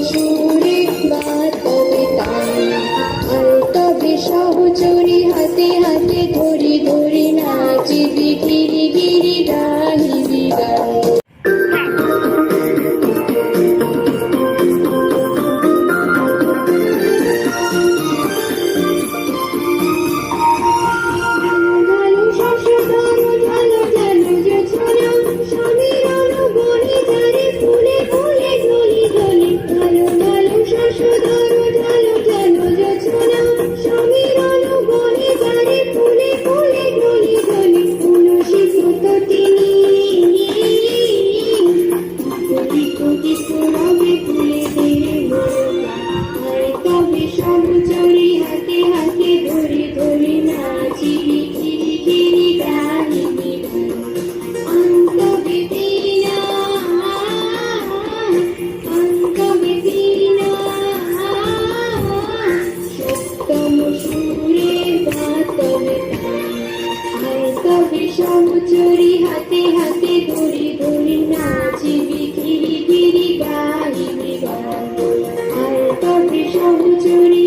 সুরে বাতবে তান, আর তবে সহচরী হাতে হাতে ধরি ধরি নাচিবি গিরি গিরি গাহিবি গান। সহচরী হাতে হাতে ধরি ধরি নাচিবি গিরি গিরি গাহিবি অন্তবেদিনা অন্তবেদিনা সপ্তম সুরে বাতবে তান, আর তবে সহচরী হাতে হাতে ধরি ধরি নাচিবি গিরি গিরি গাহিবি গান। আর তবে সহচরী